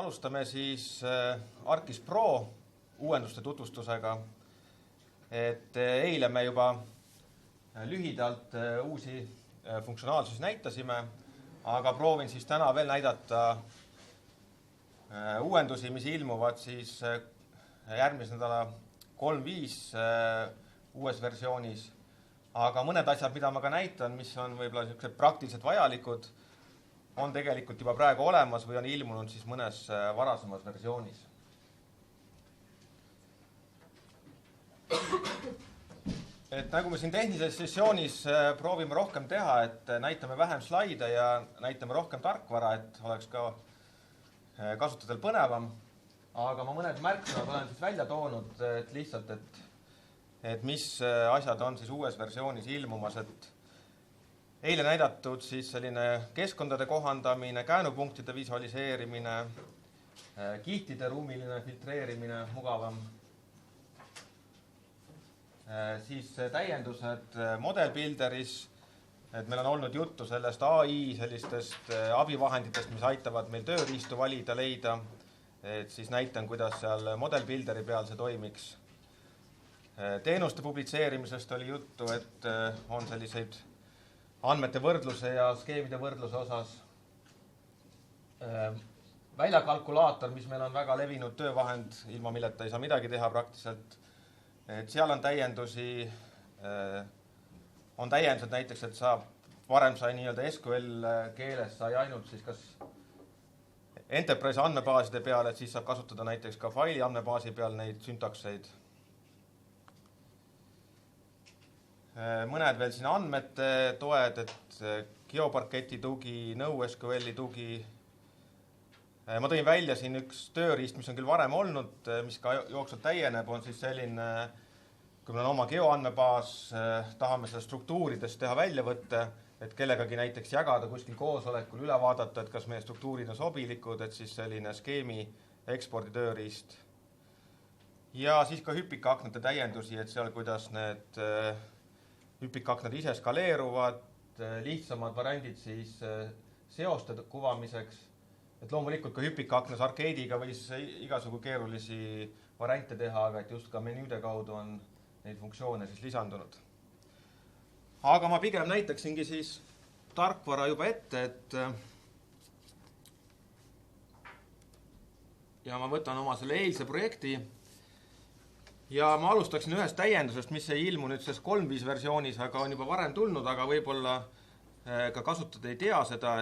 Alustame siis ArcGIS Pro uuenduste tutvustusega. Eile me juba lühidalt uusi funktsionaalsusi näitasime, aga proovin siis täna veel näidata uuendusi, mis ilmuvad siis järgmise nädala 3.5 uues versioonis. Aga mõned asjad, mida ma ka näitan, mis on võib-olla niisugused praktiliselt vajalikud, on tegelikult juba praegu olemas või on ilmunud siis mõnes varasemas versioonis. Nagu me siin tehnilises sessioonis proovime rohkem teha, et näitame vähem slaide ja näitame rohkem tarkvara, et oleks ka kasutajal põnevam. Aga ma mõned märksõnad olen siis välja toonud, et lihtsalt, et mis asjad on siis uues versioonis ilmumas, et eile näidatud siis selline keskkondade kohandamine, käänupunktide visualiseerimine, kihtide ruumiline filtreerimine, mugavam. Siis täiendused Model Builderis, et meil on olnud juttu sellest AI sellistest abivahenditest, mis aitavad meil tööriistu valida, leida. Et siis näitan, kuidas seal Model Builderi peal see toimiks. Teenuste publitseerimisest oli juttu, et on selliseid andmete võrdluse ja skeemide võrdluse osas. Väljakalkulaator, mis meil on väga levinud töövahend, ilma milleta ei saa midagi teha praktiliselt. Et seal on täiendusi, on täiendused näiteks, et saab, varem sai nii-öelda SQL keeles sai ainult siis kas Enterprise andmebaaside peal, et siis saab kasutada näiteks ka faili andmebaasi peal neid syntakseid. Mõned veel siin andmete toed, et geoparketi tugi, NoSQL-i tugi. Ma tõin välja siin üks tööriist, mis on küll varem olnud, mis ka jooksvalt täieneb, on siis selline, kui meil on oma geoandmebaas, tahame seda struktuuridest teha väljavõtte, et kellegagi näiteks jagada kuskil koosolekul, üle vaadata, et kas meie struktuurid on sobilikud, et siis selline skeemi ekspordi tööriist. Ja siis ka hüpikaknate täiendusi, et seal kuidas need hüpikaknad ise skaleeruvad, lihtsamad variandid siis seoste kuvamiseks. Et loomulikult ka hüpikaknas arcade'iga võis igasugu keerulisi variante teha, aga et just ka menüüde kaudu on neid funktsioone siis lisandunud. Aga ma pigem näitaksingi siis tarkvara juba ette, et ja ma võtan oma selle eilse projekti ja ma alustaksin ühest täiendusest, mis ei ilmu nüüd selles 3.5 versioonis, aga on juba varem tulnud, aga võib-olla ka kasutada ei tea seda,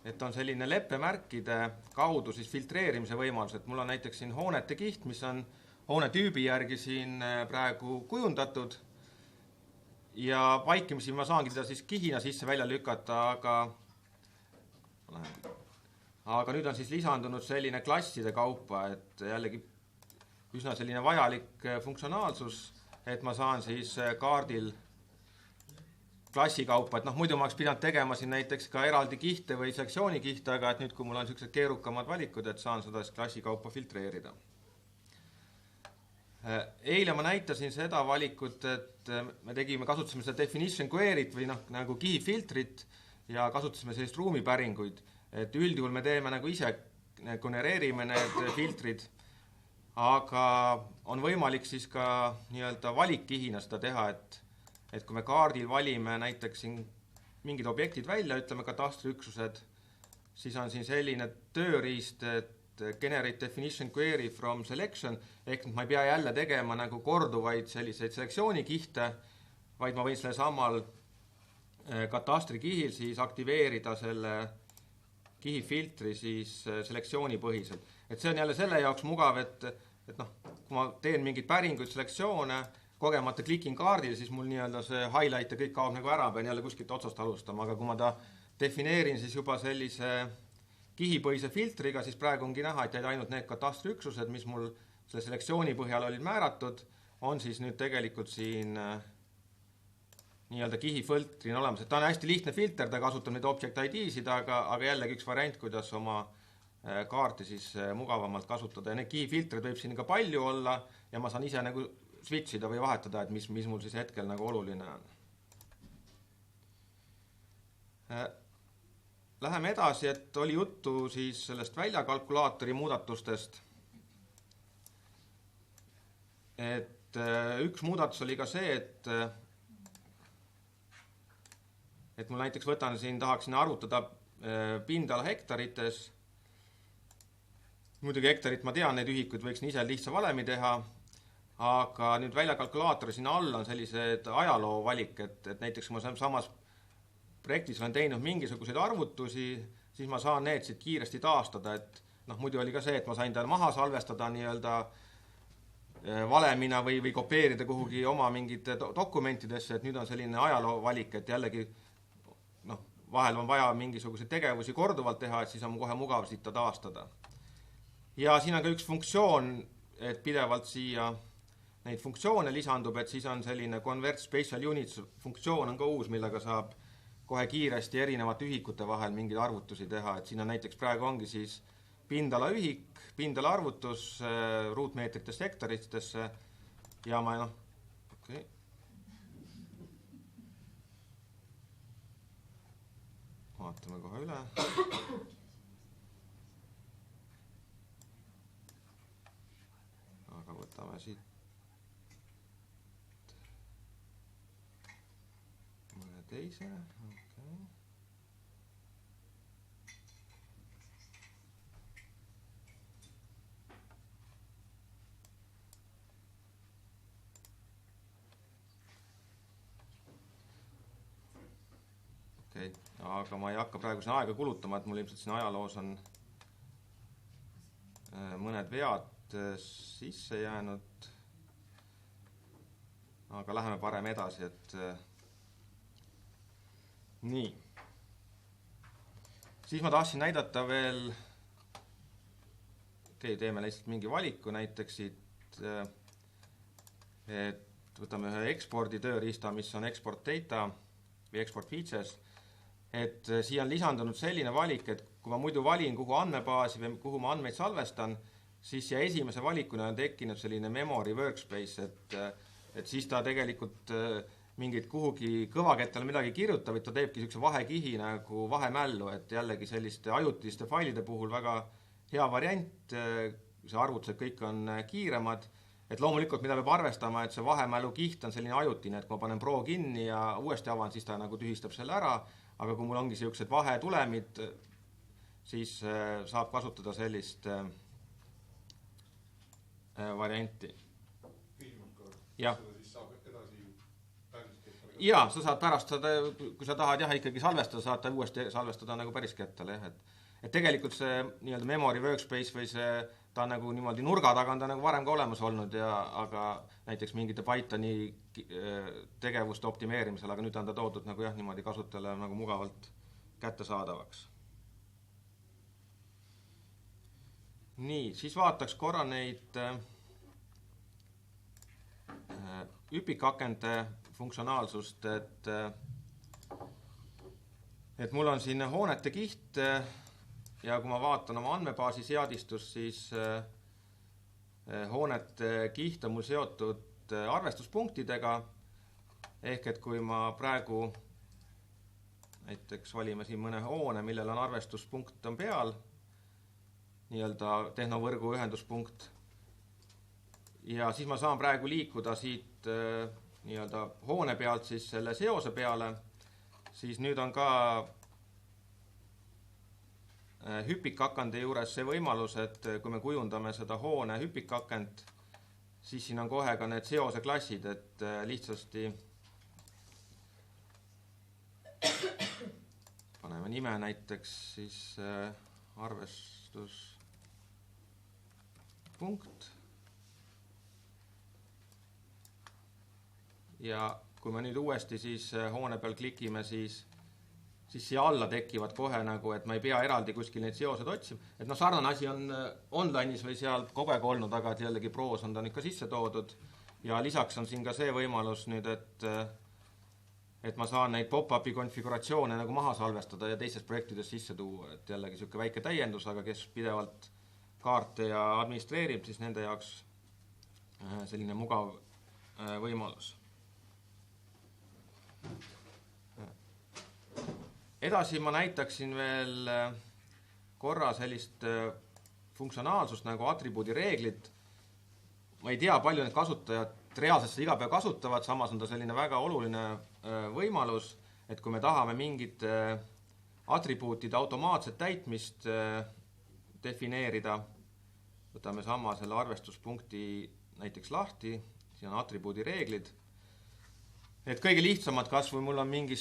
et on selline leppemärkide kaudu siis filtreerimise võimalus, et mul on näiteks siin hoonete kiht, mis on hoonetüübi järgi siin praegu kujundatud ja vaikimisi ma saangi teda siis kihina sisse välja lükata, aga nüüd on siis lisandunud selline klasside kaupa, et jällegi üsna selline vajalik funktsionaalsus, et ma saan siis kaardil klassi kaupa, et muidu ma oleks pidanud tegema siin näiteks ka eraldi kihte või sektsiooni kihte, aga et nüüd, kui mul on sellised keerukamad valikud, et saan seda klassi kaupa filtreerida. Eile ma näitasin seda valikut, et me kasutasime seda definition query't või nagu kihifiltrit ja kasutasime sellist ruumipäringuid, et üldjuhul me teeme nagu ise, genereerime need filtrid, aga on võimalik siis ka nii-öelda valikkihina seda teha, et kui me kaardil valime näiteks siin mingid objektid välja, ütleme katastriüksused, siis on siin selline tööriist, et generate definition query from selection, ehk ma ei pea jälle tegema nagu korduvaid selliseid selektsiooni-kihte, vaid ma võin selle samal katastrikihil siis aktiveerida selle kihifiltri siis selektsiooni põhiselt. Et see on jälle selle jaoks mugav, et kui ma teen mingid päringuid, selektsioone, kogemata klikin kaardil, siis mul nii-öelda see highlight ja kõik kaob nagu ära, pean jälle kuskilt otsast alustama, aga kui ma ta defineerin siis juba sellise kihipõhise filtriga, siis praegu ongi näha, et ainult need katastriüksused, mis mul selle selektsiooni põhjal olid määratud, on siis nüüd tegelikult siin nii-öelda kihifiltri on olemas. Et ta on hästi lihtne filter, ta kasutab neid object ID-sid, aga jällegi üks variant, kuidas oma kaarti siis mugavamalt kasutada. Ja need kihifiltrid võib siin ka palju olla ja ma saan ise nagu switchida või vahetada, et mis mul siis hetkel nagu oluline on. läheme edasi, et oli juttu siis sellest väljakalkulaatori muudatustest. Et üks muudatus oli ka see, et mul näiteks tahaksin arvutada pindala hektarites. Muidugi hektarit ma tean, neid ühikuid võiksin ise lihtsa valemi teha, aga nüüd väljakalkulaatori sinna all on sellised ajaloo valik, et näiteks kui ma samas projektis olen teinud mingisuguseid arvutusi, siis ma saan need siit kiiresti taastada, et muidu oli ka see, et ma sain ta maha salvestada nii-öelda valemina või kopeerida kuhugi oma mingite dokumentidesse, et nüüd on selline ajaloo valik, et jällegi vahel on vaja mingisuguseid tegevusi korduvalt teha, et siis on kohe mugav siit ta taastada. Ja siin on ka üks funktsioon, et pidevalt siia neid funktsioone lisandub, et siis on selline convert spatial units funktsioon on ka uus, millega saab kohe kiiresti erinevate ühikute vahel mingeid arvutusi teha, et siin on näiteks praegu ongi siis pindala ühik, pindala arvutus ruutmeetritest hektaritesse ja ma okei. Vaatame kohe üle. Aga võtame siit mõne teise. Okay. Okay. Aga ma ei hakka praegu siin aega kulutama, et mul ilmselt siin ajaloos on mõned vead sisse jäänud. Aga läheme parem edasi, et nii. Siis ma tahtsin näidata veel, teeme lihtsalt mingi valiku näiteks siit, et võtame ühe ekspordi tööriista, mis on export data või export features. Et siia on lisandunud selline valik, et kui ma muidu valin, kuhu andmebaasi või kuhu ma andmeid salvestan, siis siia esimese valikuna on tekkinud selline memory workspace, et siis ta tegelikult mingid kuhugi kõvakettale midagi kirjutab, et ta teebki sellise vahekihi nagu vahemällu, et jällegi selliste ajutiste failide puhul väga hea variant, see arvutused kõik on kiiremad, et loomulikult mida peab arvestama, et see vahemällu kiht on selline ajutine, et kui ma panen pro kinni ja uuesti avan, siis ta nagu tühistab selle ära, aga kui mul ongi sellised vahetulemid, siis saab kasutada sellist varianti. Ja. Ja, sa saad pärast seda, kui sa tahad ikkagi salvestada, saad ta uuesti salvestada nagu päris kettale. Et tegelikult see nii-öelda memory workspace või see, ta on nagu niimoodi nurga taga on ta nagu varem ka olemas olnud, aga näiteks mingite Pythoni tegevuste optimeerimisel, aga nüüd on ta toodud nagu niimoodi kasutajale nagu mugavalt kättesaadavaks. Nii, siis vaataks korra neid üpikakende funktsionaalsust, et mul on siin hoonete kiht ja kui ma vaatan oma andmebaasi seadistust, siis hoonete kiht on mul seotud arvestuspunktidega, ehk et kui ma praegu näiteks valime siin mõne hoone, millel on arvestuspunkt on peal, nii-öelda tehnovõrgu ühenduspunkt, ja siis ma saan praegu liikuda siit nii-öelda hoone pealt siis selle seose peale, siis nüüd on ka hüpikakande juures see võimalus, et kui me kujundame seda hoone hüpikakent, siis siin on kohe ka need seose klassid, et lihtsasti paneme nime näiteks siis arvestuspunkt. Ja kui me nüüd uuesti siis hoone peal klikime, siis siia alla tekivad kohe nagu, et ma ei pea eraldi kuskil neid seosed otsima. Et sarnane asi on online'is või seal kogu aeg olnud, aga et jällegi proos on ta nüüd ka sisse toodud. Ja lisaks on siin ka see võimalus nüüd, et ma saan neid pop-upi konfiguratsioone nagu maha salvestada ja teistes projektides sisse tuua. Et jällegi selline väike täiendus, aga kes pidevalt kaarte ja administreerib, siis nende jaoks selline mugav võimalus. Edasi ma näitaksin veel korra sellist funktsionaalsust nagu atribuudi reeglid. Ma ei tea, palju need kasutajad reaalselt seda iga päev kasutavad, samas on ta selline väga oluline võimalus, et kui me tahame mingit atribuutide automaatset täitmist defineerida, võtame sama selle arvestuspunkti näiteks lahti, siin on atribuudi reeglid. Et kõige lihtsamad, kas või mul on mingi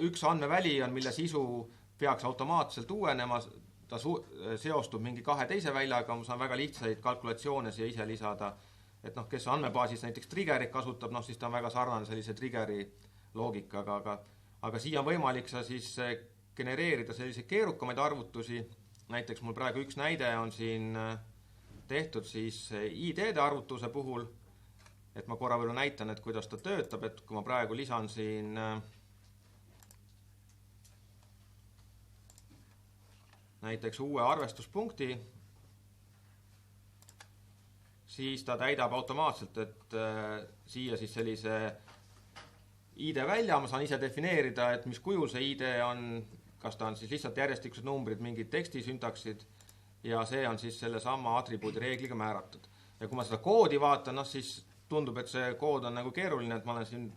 üks andmeväli on, mille sisu peaks automaatselt uuenema, ta seostub mingi kahe teise väljaga, ma saan väga lihtsaid kalkulatsioone siia ise lisada. Et kes andmebaasis näiteks triggerit kasutab, siis ta on väga sarnane sellise triggeri loogikaga, aga siia on võimalik sa siis genereerida selliseid keerukamaid arvutusi. Näiteks mul praegu üks näide on siin tehtud siis ID-de arvutuse puhul, et ma korra veel näitan, et kuidas ta töötab, et kui ma praegu lisan siin näiteks uue arvestuspunkti, siis ta täidab automaatselt, et siia siis sellise ID välja, ma saan ise defineerida, et mis kujul see ID on, kas ta on siis lihtsalt järjestikused numbrid, mingid tekstisüntaksid, ja see on siis selle sama atribuudi reegliga määratud. Ja kui ma seda koodi vaatan, siis tundub, et see kood on nagu keeruline, et ma olen siin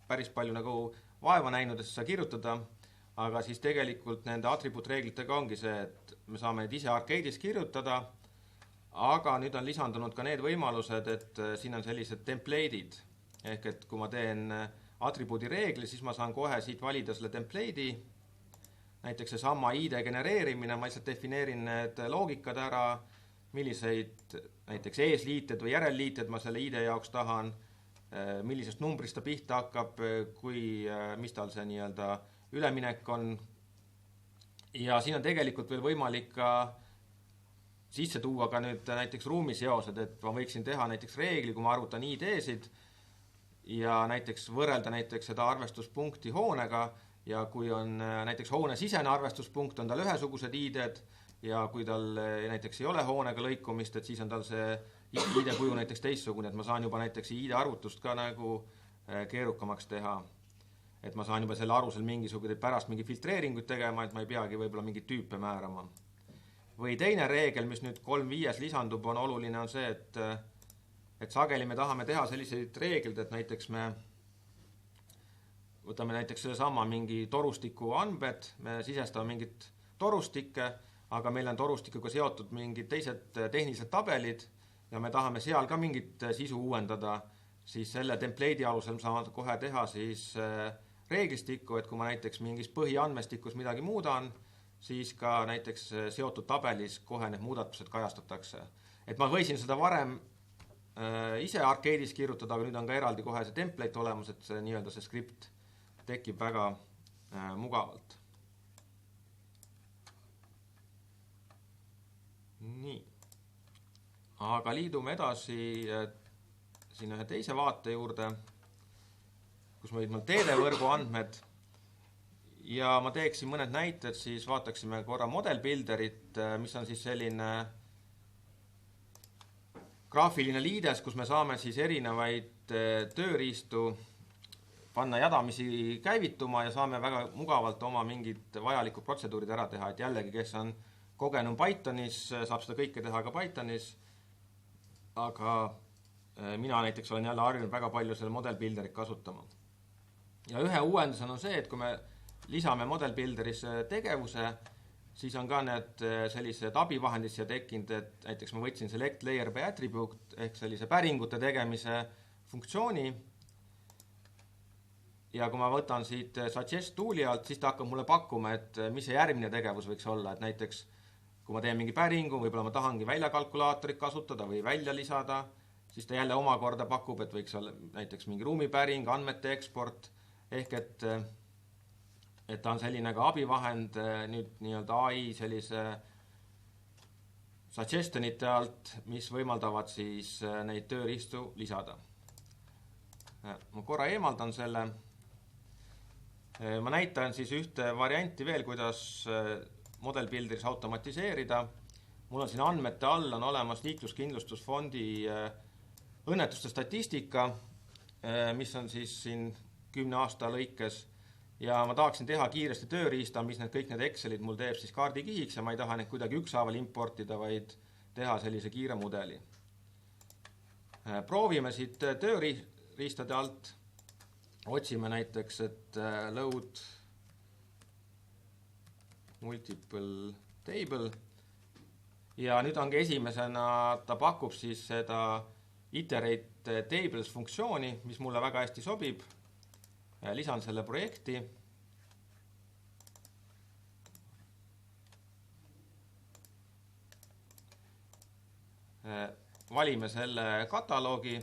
päris palju nagu vaeva näinud, et seda kirjutada, aga siis tegelikult nende atribuutreeglitega ongi see, et me saame neid ise arcade'is kirjutada, aga nüüd on lisandunud ka need võimalused, et siin on sellised template'id, ehk et kui ma teen atribuudi reegli, siis ma saan kohe siit valida selle template'i, näiteks see sama ID genereerimine, ma lihtsalt defineerin need loogikad ära, milliseid näiteks eesliited või järelliited ma selle ID jaoks tahan, millisest numbrist ta pihta hakkab, mis tal see nii-öelda üleminek on. Ja siin on tegelikult veel võimalik ka sisse tuua ka nüüd näiteks ruumiseosed, et ma võiksin teha näiteks reegli, kui ma arvutan ID-sid ja näiteks võrrelda näiteks seda arvestuspunkti hoonega ja kui on näiteks hoone sisene arvestuspunkt, on tal ühesugused ID-d ja kui tal näiteks ei ole hoonega lõikumist, et siis on tal see ID kuju näiteks teistsugune, et ma saan juba näiteks ID arvutust ka nagu keerukamaks teha. Et ma saan juba selle arusel pärast mingi filtreeringuid tegema, et ma ei peagi võib-olla mingit tüüpe määrama. Või teine reegel, mis nüüd 3.5 lisandub, on oluline, on see, et sageli me tahame teha selliseid reeglid, et näiteks me võtame näiteks selle sama mingi torustiku andmed, me sisestame mingit torustikke, aga meil on torustikuga seotud mingid teised tehnilised tabelid ja me tahame seal ka mingit sisu uuendada, siis selle template'i alusel me saame kohe teha siis reeglistikku, et kui ma näiteks mingis põhiandmestikus midagi muudan, siis ka näiteks seotud tabelis kohe need muudatused kajastatakse. Et ma võisin seda varem ise arcade'is kirjutada, aga nüüd on ka eraldi kohe see template olemas, et see nii-öelda see skript tekib väga mugavalt. Nii. Aga liidume edasi siin ühe teise vaate juurde, kus meil teedevõrgu andmed ja ma teeksin mõned näited, siis vaataksime korra model builderit, mis on siis selline graafiline liides, kus me saame siis erinevaid tööriistu panna jadamisi käivituma ja saame väga mugavalt oma mingid vajalikud protseduurid ära teha, et jällegi, kes on kogenum Pythonis, saab seda kõike teha ka Pythonis, aga mina näiteks olen jälle harjunud väga palju selle model builderit kasutama. Ja ühe uuendusena on see, et kui me lisame model builderis tegevuse, siis on ka need sellised abivahendid siia tekkinud, et näiteks ma võtsin select layer by attribute ehk sellise päringute tegemise funktsiooni ja kui ma võtan siit suggest tool'i alt, siis ta hakkab mulle pakkuma, et mis see järgmine tegevus võiks olla, et näiteks kui ma teen mingi päringu, võib-olla ma tahangi väljakalkulaatorit kasutada või välja lisada, siis ta jälle omakorda pakub, et võiks olla näiteks mingi ruumipäring, andmete eksport, ehk et ta on selline ka abivahend nüüd nii-öelda AI sellise suggestionite alt, mis võimaldavad siis neid tööriistu lisada. Ma korra eemaldan selle. Ma näitan siis ühte varianti veel, kuidas model builderis automatiseerida. Mul on siin andmete all on olemas liikluskindlustusfondi õnnetuste statistika, mis on siis siin 10 aasta lõikes ja ma tahaksin teha kiiresti tööriista, mis kõik need Excelid mul teeb siis kaardikihiks ja ma ei taha neid kuidagi ükshaaval importida, vaid teha sellise kiire mudeli. Proovime siit tööriistade alt, otsime näiteks, et load multiple table ja nüüd ongi esimesena, ta pakub siis seda iterate tables funktsiooni, mis mulle väga hästi sobib. Lisan selle projekti. Valime selle kataloogi.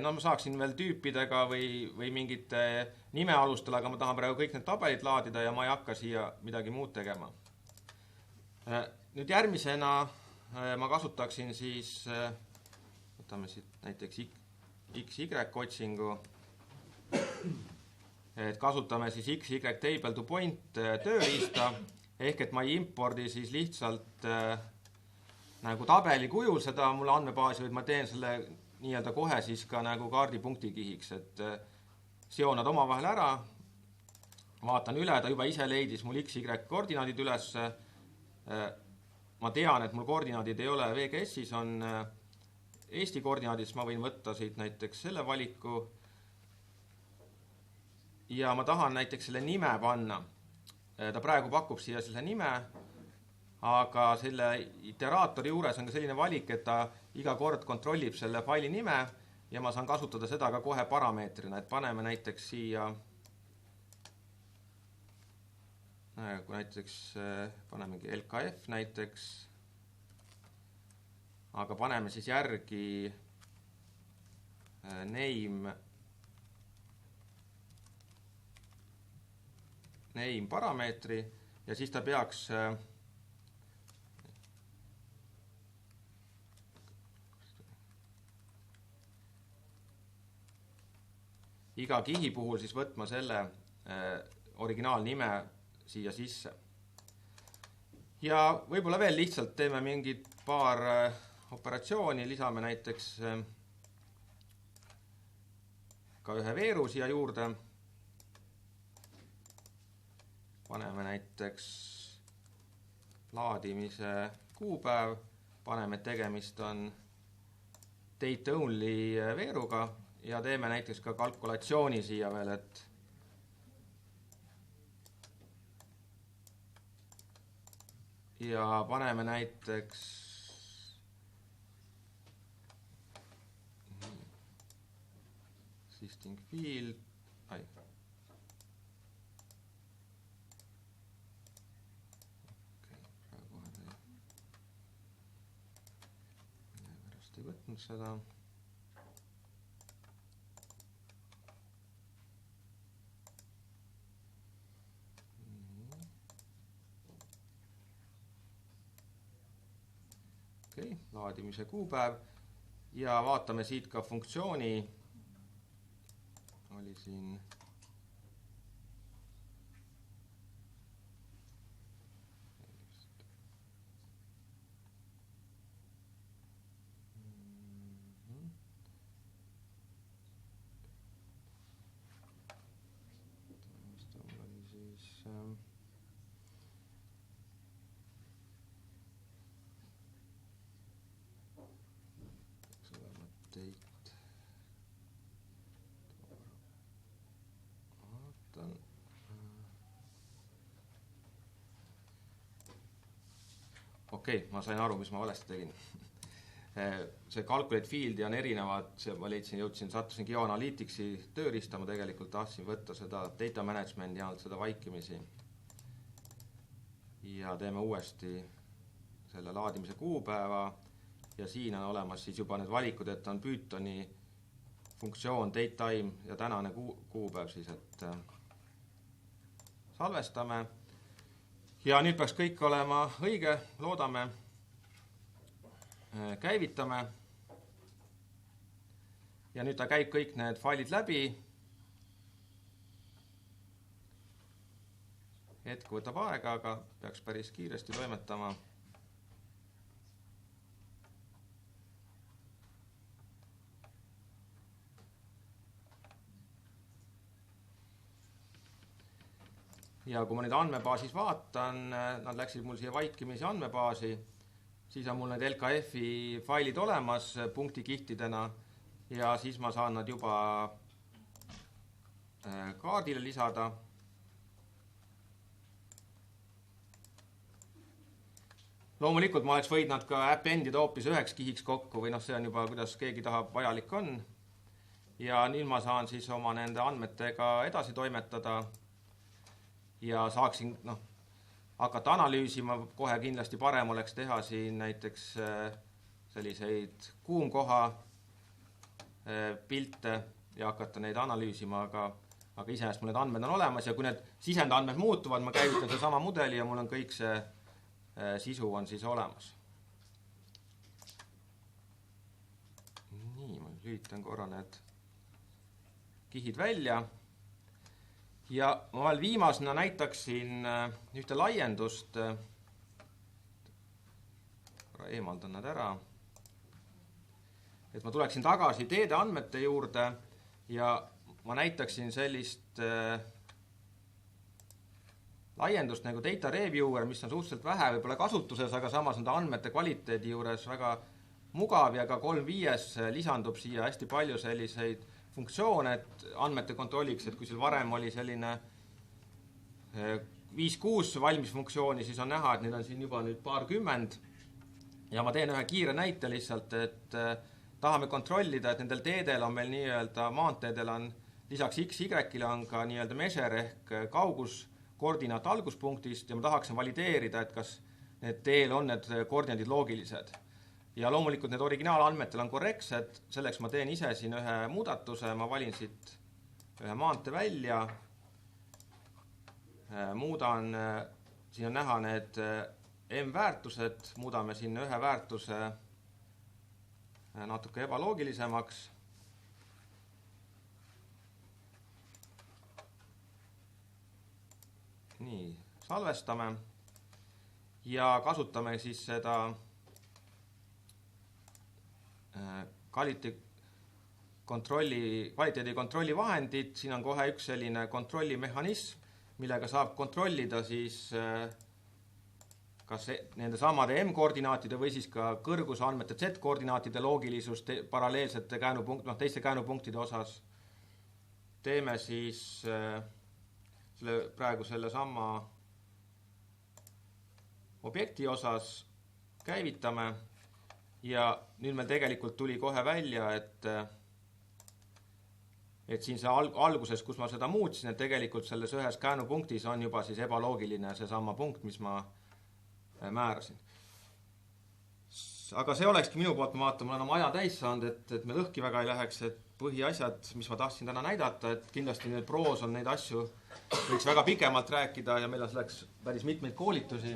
No ma saaksin veel tüüpidega või mingite nimealustel, aga ma tahan praegu kõik need tabelid laadida ja ma ei hakka siia midagi muud tegema. Nüüd järgmisena ma kasutaksin siis võtame siit näiteks XY otsingu, et kasutame siis XY table to point tööriista, ehk et ma ei impordi siis lihtsalt nagu tabeli kujul seda mulle andmebaasi, vaid ma teen selle nii-öelda kohe siis ka nagu kaardipunkti kihiks, et seon nad omavahel ära, vaatan üle, ta juba ise leidis mul XY koordinaadid üles, ma tean, et mul koordinaadid ei ole VGS-is, on Eesti koordinaadis, ma võin võtta siit näiteks selle valiku ja ma tahan näiteks selle nime panna. Ta praegu pakub siia selle nime, aga selle iteraatori juures on ka selline valik, et ta iga kord kontrollib selle faili nime ja ma saan kasutada seda ka kohe parameetrina, et paneme näiteks siia, kui näiteks panemegi LKF näiteks, aga paneme siis järgi name parameetri ja siis ta peaks iga kihi puhul siis võtma selle originaalnime siia sisse. Ja võib-olla veel lihtsalt teeme mingid paar operatsiooni, lisame näiteks ka ühe veeru siia juurde. Paneme näiteks laadimise kuupäev, paneme, et tegemist on date only veeruga ja teeme näiteks ka kalkulatsiooni siia veel, et ja paneme näiteks existing field, pärast ei võtnud seda. Laadimise kuupäev ja vaatame siit ka funktsiooni. Oli siin okei, ma sain aru, mis ma valesti tegin. See calculate field'i on erinevad, ma leidsin, sattusin GeoAnalyticsi tööriista, ma tegelikult tahtsin võtta seda data management ja seda vaikimisi. Ja teeme uuesti selle laadimise kuupäeva ja siin on olemas siis juba need valikud, et on Pythoni funktsioon datetime ja tänane kuupäev siis, et salvestame. Ja nüüd peaks kõik olema õige, loodame, käivitame. Ja nüüd ta käib kõik need failid läbi. Hetk võtab aega, aga peaks päris kiiresti toimetama. ja kui ma nüüd andmebaasis vaatan, nad läksid mul siia vaikimisi andmebaasi, siis on mul need LKF-i failid olemas punktikihtidena ja siis ma saan nad juba kaardile lisada. Loomulikult ma oleks võid nad ka appendida hoopis üheks kihiks kokku või see on juba, kuidas keegi tahab, vajalik on. Ja nüüd ma saan siis oma nende andmetega edasi toimetada ja saaksin hakata analüüsima. Kohe kindlasti parem oleks teha siin näiteks selliseid kuumkoha pilte ja hakata neid analüüsima, aga iseenesest mul need andmed on olemas ja kui need sisendandmed muutuvad, ma käivitan see sama mudeli ja mul on kõik see sisu on siis olemas. Nii, ma lülitan korra need kihid välja ja ma veel viimasena näitaksin ühte laiendust. Eemaldan nad ära. Et ma tuleksin tagasi teede andmete juurde ja ma näitaksin sellist laiendust nagu Data Reviewer, mis on suhteliselt vähe võib-olla kasutuses, aga samas on ta andmete kvaliteedi juures väga mugav ja ka 3.5 lisandub siia hästi palju selliseid funktsioone, et andmete kontrolliks, et kui seal varem oli selline 5-6 valmis funktsiooni, siis on näha, et neid on siin juba nüüd paarkümmend ja ma teen ühe kiire näite lihtsalt, et tahame kontrollida, et nendel teedel on meil nii-öelda maanteedel on lisaks X-Y-le on ka nii-öelda measure ehk kaugus koordinaat alguspunktist ja ma tahaksin valideerida, et kas need teel on need koordinaadid loogilised. Ja loomulikult need originaalandmetel on korrektsed, selleks ma teen ise siin ühe muudatuse, ma valin siit ühe maante välja, muudan, siin on näha need M-väärtused, muudame sinna ühe väärtuse natuke ebaloogilisemaks. Nii, salvestame ja kasutame siis seda kvaliteedi kontrolli vahendit. Siin on kohe üks selline kontrollimehhanism, millega saab kontrollida siis kas nende samade M-koordinaatide või siis ka kõrgusandmete Z-koordinaatide loogilisust paralleelsete teiste käänupunktide osas. Teeme siis praegu selle sama objekti osas käivitame ja nüüd meil tegelikult tuli kohe välja, et siin see alguses, kus ma seda muutsin, et tegelikult selles ühes käänupunktis on juba siis ebaloogiline see sama punkt, mis ma määrasin. Aga see olekski minu poolt, ma vaatan, ma olen oma aja täis saanud, et me lõhki väga ei läheks, et põhiasjad, mis ma tahtsin täna näidata, et kindlasti nüüd proos on neid asju võiks väga pikemalt rääkida ja meil on selleks päris mitmeid koolitusi.